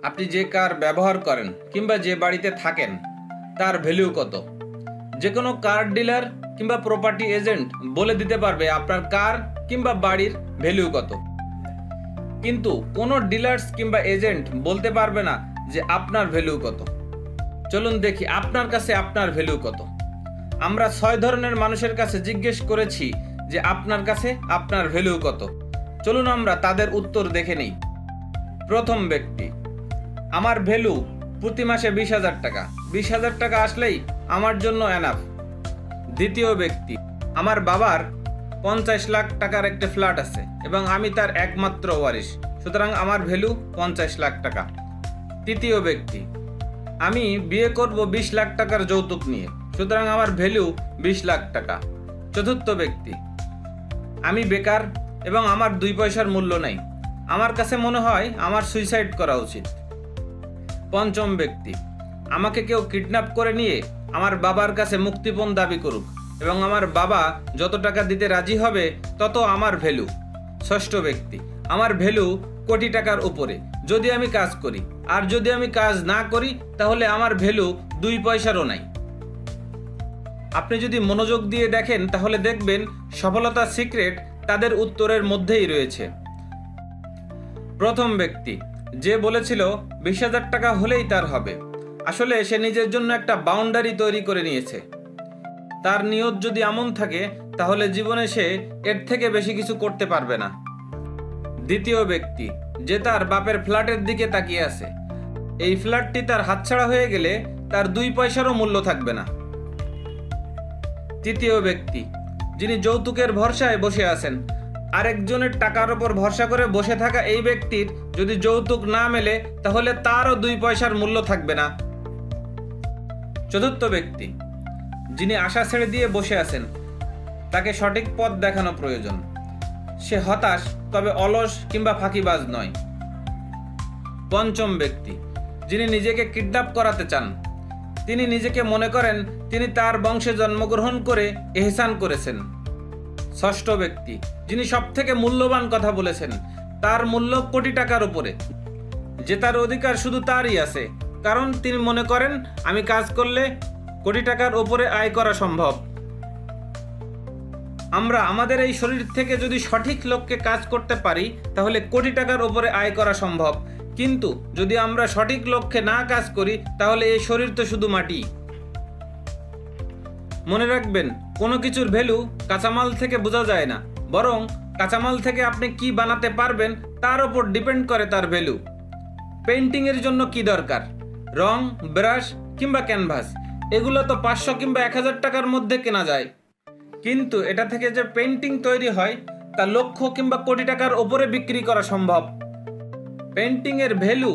আপনি যে কার ব্যবহার করেন কিংবা যে বাড়িতে থাকেন তার ভ্যালু কত? যে কোনো কার ডিলার কিংবা প্রপার্টি এজেন্ট বলে দিতে পারবে আপনার কার কিংবা বাড়ির ভ্যালু কত, কিন্তু কোনো ডিলার্স কিংবা এজেন্ট বলতে পারবে না যে আপনার ভ্যালু কত। চলুন দেখি আপনার কাছে আপনার ভ্যালু কত। আমরা 6 ধরনের মানুষের কাছে জিজ্ঞেস করেছি যে আপনার কাছে আপনার ভ্যালু কত। চলুন আমরা তাদের উত্তর দেখে নিই। প্রথম ব্যক্তি, আমার ভ্যালু প্রতি মাসে 20,000 টাকা। 20,000 টাকা আসলেই আমার জন্য এনাফ। দ্বিতীয় ব্যক্তি, আমার বাবার 50 লাখ টাকার একটা ফ্ল্যাট আছে এবং আমি তার একমাত্র ওয়ারিশ, সুতরাং আমার ভ্যালু 50 লাখ টাকা। তৃতীয় ব্যক্তি, আমি বিয়ে করব 20 লাখ টাকার যৌতুক নিয়ে, সুতরাং আমার ভ্যালু 20 লাখ টাকা। চতুর্থ ব্যক্তি, আমি বেকার এবং আমার 2 পয়সার মূল্য নাই, আমার কাছে মনে হয় আমার সুইসাইড করা উচিত। পঞ্চম ব্যক্তি, আমাকে কেউ কিডন্যাপ করে নিয়ে আমার বাবার কাছে মুক্তিপণ দাবি করুক এবং আমার বাবা যত টাকা দিতে রাজি হবে তত আমার ভ্যালু। ষষ্ঠ ব্যক্তি, আমার ভ্যালু কোটি টাকার উপরে যদি আমি কাজ করি, আর যদি আমি কাজ না করি তাহলে আমার ভ্যালু 2 পয়সারও নাই। আপনি যদি মনোযোগ দিয়ে দেখেন তাহলে দেখবেন সফলতার সিক্রেট তাদের উত্তরের মধ্যেই রয়েছে। প্রথম ব্যক্তি, যে বলেছিল 20,000 টাকা হলেই তার হবে, আসলে সে নিজের জন্য একটা বাউন্ডারি তৈরি করে নিয়েছে। তার নিয়ত যদি এমন থাকে তাহলে জীবনে সে এর থেকে বেশি কিছু করতে পারবে না। দ্বিতীয় ব্যক্তি, যে তার বাপের ফ্ল্যাটের দিকে তাকিয়ে আছে, এই ফ্ল্যাটটি তার হাতছাড়া হয়ে গেলে তার 2 পয়সারও মূল্য থাকবে না। তৃতীয় ব্যক্তি, যিনি যৌতুকের ভরসায় বসে আছেন, আরেকজনের টাকার উপর ভরসা করে বসে থাকা এই ব্যক্তির যদি যৌতুক না মেলে তাহলে তারও 2 পয়সার মূল্য থাকবে না। চতুর্থ ব্যক্তি, যিনি আশা ছেড়ে দিয়ে বসে আছেন, তাকে সঠিক পথ দেখানো প্রয়োজন। সে হতাশ তবে অলস কিংবা ফাঁকিবাজ নয়। পঞ্চম ব্যক্তি, যিনি নিজেকে কিডন্যাপ করাতে চান, তিনি নিজেকে মনে করেন তিনি তার বংশে জন্মগ্রহণ করে এহসান করেছেন। ষষ্ঠ ব্যক্তি, যিনি সবথেকে মূল্যবান কথা বলেছেন, তার মূল্য কোটি টাকার উপরে, যে তার অধিকার শুধু তারই আছে, কারণ তিনি মনে করেন আমি কাজ করলে কোটি টাকার উপরে আয় করা সম্ভব। আমরা আমাদের এই শরীর থেকে যদি সঠিক লক্ষ্যে কাজ করতে পারি তাহলে কোটি টাকার উপরে আয় করা সম্ভব, কিন্তু যদি আমরা সঠিক লক্ষ্যে না কাজ করি তাহলে এই শরীর তো শুধু মাটি। মনে রাখবেন, কোনো কিছুর ভ্যালু কাঁচামাল থেকে বোঝা যায় না, বরং কাঁচামাল থেকে আপনি কি বানাতে পারবেন তার উপর ডিপেন্ড করে তার ভ্যালু। পেইন্টিংয়ের জন্য কি দরকার? রং, ব্রাশ কিংবা ক্যানভাস, এগুলো তো 500 কিংবা 1000 টাকার মধ্যে কেনা যায়, কিন্তু এটা থেকে যে পেইন্টিং তৈরি হয় তা লক্ষ কিংবা কোটি টাকার ওপরে বিক্রি করা সম্ভব। পেইন্টিংয়ের ভ্যালু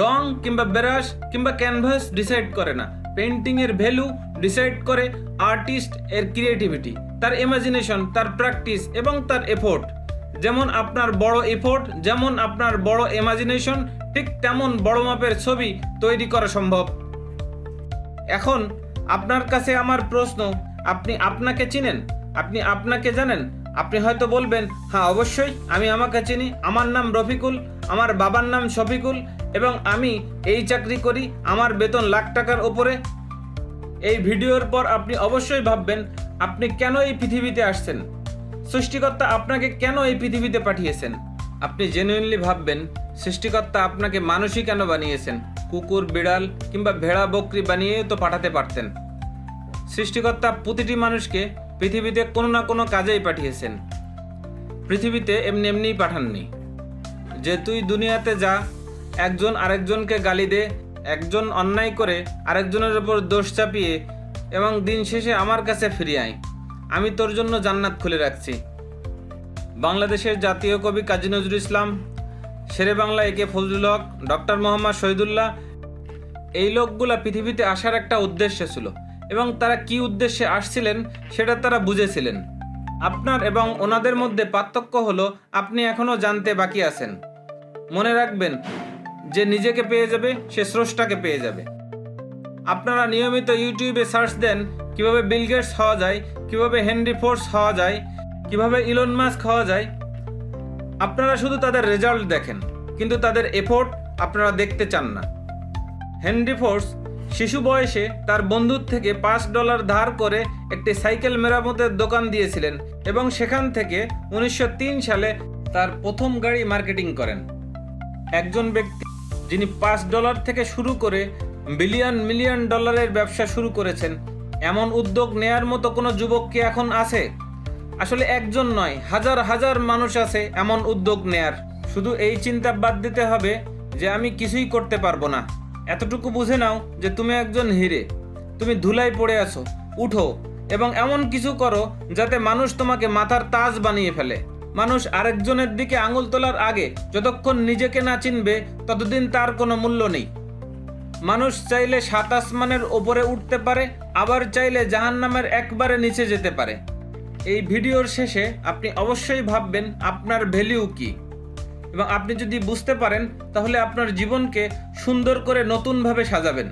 রং কিংবা ব্রাশ কিংবা ক্যানভাস ডিসাইড করে না, পেইন্টিংয়ের ভ্যালু ডিসাইড করে আর্টিস্ট এর ক্রিয়েটিভিটি, তার ইমাজিনেশন, তার প্র্যাকটিস এবং তার এফোর্ট। যেমন আপনার বড় এফোর্ট, যেমন আপনার বড় ইমাজিনেশন, ঠিক তেমন বড় মাপের ছবি তৈরি করা সম্ভব। এখন আপনার কাছে আমার প্রশ্ন, আপনি আপনাকে চিনেন? আপনি আপনাকে জানেন? আপনি হয়তো বলবেন, হ্যাঁ অবশ্যই আমি আমাকে চিনি, আমার নাম রফিকুল, আমার বাবার নাম শফিকুল এবং আমি এই চাকরি করি, আমার বেতন লাখ টাকার উপরে। এই ভিডিওর পর আপনি অবশ্যই ভাববেন আপনি কেন এই পৃথিবীতে আসছেন, সৃষ্টিকর্তা আপনাকে কেন এই পৃথিবীতে পাঠিয়েছেন। আপনি জেনুইনলি ভাববেন সৃষ্টিকর্তা আপনাকে মানুষই কেন বানিয়েছেন, কুকুর, বিড়াল কিংবা ভেড়া, বকরি বানিয়ে তো পাঠাতে পারতেন। সৃষ্টিকর্তা প্রতিটি মানুষকে পৃথিবীতে কোনো না কোনো কাজেই পাঠিয়েছেন, পৃথিবীতে এমনি এমনিই পাঠাননি। যে তুই দুনিয়াতে যা, একজন আরেকজনকে গালি দে, একজন অন্যায় করে আরেকজনের উপর দোষ চাপিয়ে এবং দিন শেষে আমার কাছে ফিরে আয়, আমি তোর জন্য জান্নাত খুলে রাখছি। বাংলাদেশের জাতীয় কবি কাজী নজরুল ইসলাম, শেরে বাংলা একে ফজলুল হক, ডক্টর মোহাম্মদ শহীদুল্লাহ, এই লোকগুলা পৃথিবীতে আসার একটা উদ্দেশ্য ছিল এবং তারা কি উদ্দেশ্যে আসছিলেন সেটা তারা বুঝেছিলেন। আপনার এবং ওনাদের মধ্যে পার্থক্য হলো আপনি এখনো জানতে বাকি আছেন। মনে রাখবেন, যে নিজেকে পেয়ে যাবে সে স্রষ্টাকে পেয়ে যাবে। আপনারা নিয়মিত ইউটিউবে সার্চ দেন কিভাবে বিল গেটস হওয়া যায়, কিভাবে হেনরি ফোর্ড হওয়া যায়, কিভাবে ইলন মাস্ক হওয়া যায়। আপনারা শুধু তাদের রেজাল্ট দেখেন, কিন্তু তাদের এফোর্ট, আপনারা দেখতে চান না। হেনরি ফোর্ড শিশু বয়সে তার বন্ধুর থেকে $5 ধার করে একটি সাইকেল মেরামতের দোকান দিয়েছিলেন এবং সেখান থেকে 1903 সালে তার প্রথম গাড়ি মার্কেটিং করেন। একজন ব্যক্তি যিনি $5 থেকে শুরু করে মিলিয়ন ডলারের ব্যবসা শুরু করেছেন, এমন উদ্যোগ নেয়ার মতো কোনো যুবক কি এখন আছে? আসলে একজন নয়, হাজার হাজার মানুষ আছে এমন উদ্যোগ নেয়ার। শুধু এই চিন্তা বাদ দিতে হবে যে আমি কিছুই করতে পারবো না। এতটুকু বুঝে নাও যে তুমি একজন হিরে, তুমি ধুলায় পড়ে আছো। উঠো এবং এমন কিছু করো যাতে মানুষ তোমাকে মাথার তাজ বানিয়ে ফেলে। মানুষ আরেকজনের দিকে আঙুল তোলার আগে যতক্ষণ নিজেকে না চিনবে ততদিন তার কোনো মূল্য নেই। মানুষ চাইলে 7 আসমানের ওপরে উঠতে পারে, আবার চাইলে জাহান্নামের একবারে নিচে যেতে পারে। এই ভিডিওর শেষে আপনি অবশ্যই ভাববেন আপনার ভ্যালু কি, এবং আপনি যদি বুঝতে পারেন তাহলে আপনার জীবনকে সুন্দর করে নতুনভাবে সাজাবেন।